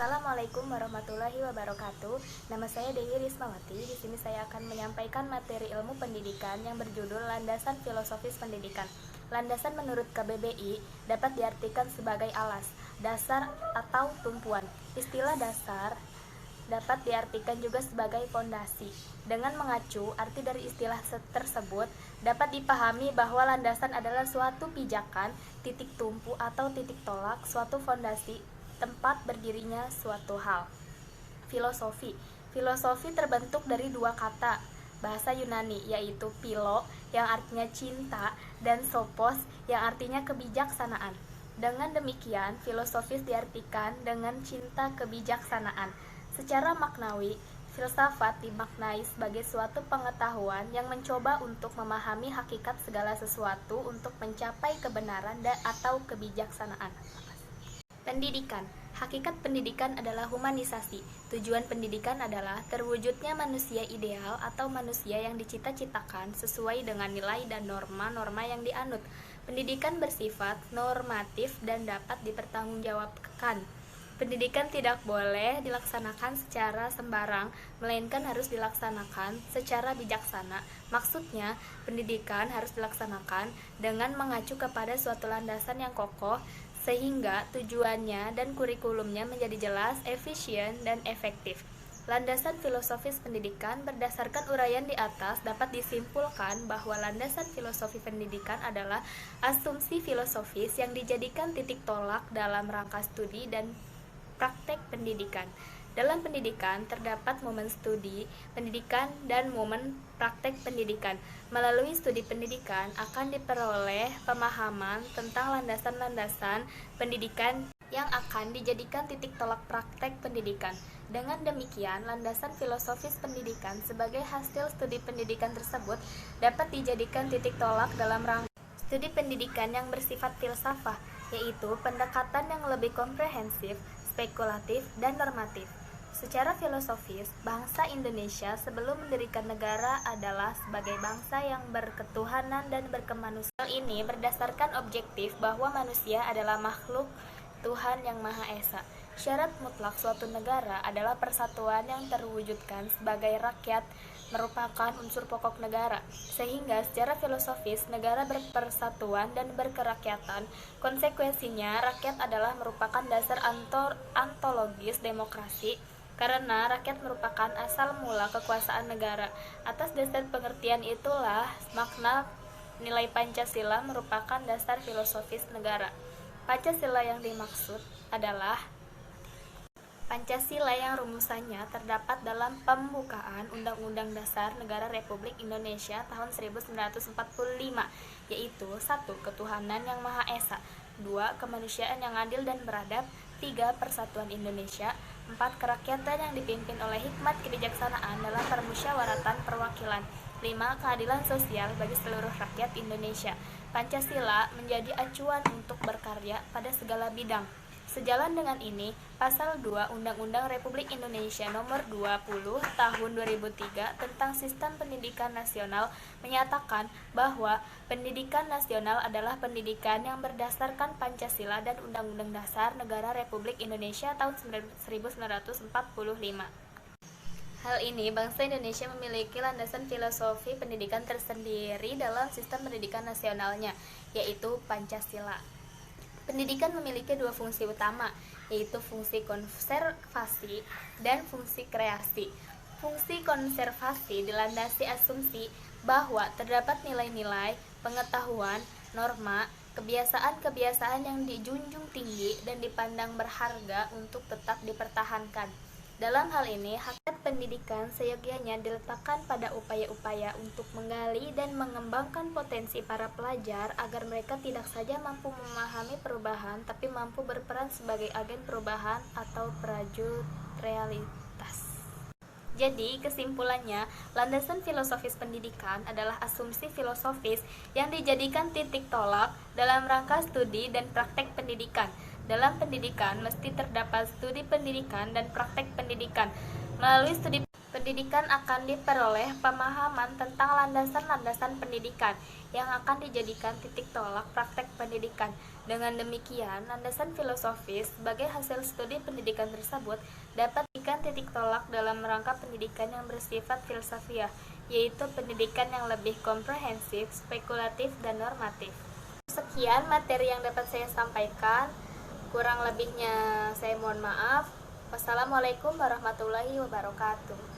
Assalamualaikum warahmatullahi wabarakatuh. Nama saya Dewi Rismawati. Di sini saya akan menyampaikan materi ilmu pendidikan yang berjudul Landasan Filosofis Pendidikan. Landasan menurut KBBI dapat diartikan sebagai alas, dasar atau tumpuan. Istilah dasar dapat diartikan juga sebagai fondasi. Dengan mengacu arti dari istilah tersebut, dapat dipahami bahwa landasan adalah suatu pijakan, titik tumpu atau titik tolak, suatu fondasi, tempat berdirinya suatu hal. Filosofi. Filosofi terbentuk dari dua kata bahasa Yunani, yaitu philo yang artinya cinta dan sophos yang artinya kebijaksanaan. Dengan demikian, filosofis diartikan dengan cinta kebijaksanaan. Secara maknawi, filsafat dimaknai sebagai suatu pengetahuan yang mencoba untuk memahami hakikat segala sesuatu untuk mencapai kebenaran atau kebijaksanaan. Pendidikan. Hakikat pendidikan adalah humanisasi. Tujuan pendidikan adalah terwujudnya manusia ideal atau manusia yang dicita-citakan sesuai dengan nilai dan norma-norma yang dianut. Pendidikan bersifat normatif dan dapat dipertanggungjawabkan. Pendidikan tidak boleh dilaksanakan secara sembarang, melainkan harus dilaksanakan secara bijaksana. Maksudnya, pendidikan harus dilaksanakan dengan mengacu kepada suatu landasan yang kokoh, sehingga tujuannya dan kurikulumnya menjadi jelas, efisien, dan efektif. Landasan filosofis pendidikan berdasarkan uraian di atas dapat disimpulkan bahwa landasan filosofi pendidikan adalah asumsi filosofis yang dijadikan titik tolak dalam rangka studi dan praktek pendidikan. Dalam pendidikan terdapat momen studi pendidikan dan momen praktek pendidikan. Melalui studi pendidikan akan diperoleh pemahaman tentang landasan-landasan pendidikan yang akan dijadikan titik tolak praktek pendidikan. Dengan demikian, landasan filosofis pendidikan sebagai hasil studi pendidikan tersebut dapat dijadikan titik tolak dalam rangka studi pendidikan yang bersifat filsafah, yaitu pendekatan yang lebih komprehensif, spekulatif, dan normatif. Secara filosofis, bangsa Indonesia sebelum mendirikan negara adalah sebagai bangsa yang berketuhanan dan berkemanusiaan. Hal ini berdasarkan objektif bahwa manusia adalah makhluk Tuhan yang Maha Esa. Syarat mutlak suatu negara adalah persatuan yang terwujudkan sebagai rakyat merupakan unsur pokok negara, sehingga secara filosofis negara berpersatuan dan berkerakyatan. Konsekuensinya, rakyat adalah merupakan dasar ontologis demokrasi, karena rakyat merupakan asal mula kekuasaan negara. Atas dasar pengertian itulah makna nilai Pancasila merupakan dasar filosofis negara. Pancasila yang dimaksud adalah Pancasila yang rumusannya terdapat dalam pembukaan Undang-Undang Dasar Negara Republik Indonesia tahun 1945, yaitu 1. Ketuhanan yang Maha Esa, 2. Kemanusiaan yang adil dan beradab, 3. Persatuan Indonesia, 4. Kerakyatan yang dipimpin oleh hikmat kebijaksanaan dalam permusyawaratan perwakilan, 5. Keadilan sosial bagi seluruh rakyat Indonesia. Pancasila menjadi acuan untuk berkarya pada segala bidang. Sejalan dengan ini, Pasal 2 Undang-Undang Republik Indonesia Nomor 20 Tahun 2003 tentang Sistem Pendidikan Nasional menyatakan bahwa pendidikan nasional adalah pendidikan yang berdasarkan Pancasila dan Undang-Undang Dasar Negara Republik Indonesia tahun 1945. Hal ini, bangsa Indonesia memiliki landasan filosofi pendidikan tersendiri dalam sistem pendidikan nasionalnya, yaitu Pancasila. Pendidikan memiliki dua fungsi utama, yaitu fungsi konservasi dan fungsi kreasi. Fungsi konservasi dilandasi asumsi bahwa terdapat nilai-nilai, pengetahuan, norma, kebiasaan-kebiasaan yang dijunjung tinggi dan dipandang berharga untuk tetap dipertahankan. Dalam hal ini, hakikat pendidikan seyogyanya diletakkan pada upaya-upaya untuk menggali dan mengembangkan potensi para pelajar agar mereka tidak saja mampu memahami perubahan, tapi mampu berperan sebagai agen perubahan atau prajurut realitas. Jadi, kesimpulannya, landasan filosofis pendidikan adalah asumsi filosofis yang dijadikan titik tolak dalam rangka studi dan praktek pendidikan. Dalam pendidikan mesti terdapat studi pendidikan dan praktek pendidikan. Melalui studi Pendidikan akan diperoleh pemahaman tentang landasan-landasan pendidikan yang akan dijadikan titik tolak praktek pendidikan. Dengan demikian, landasan filosofis sebagai hasil studi pendidikan tersebut dapat dijadikan titik tolak dalam rangka pendidikan yang bersifat filsafiah, yaitu pendidikan yang lebih komprehensif, spekulatif, dan normatif. Sekian materi yang dapat saya sampaikan. Kurang lebihnya saya mohon maaf. Wassalamualaikum warahmatullahi wabarakatuh.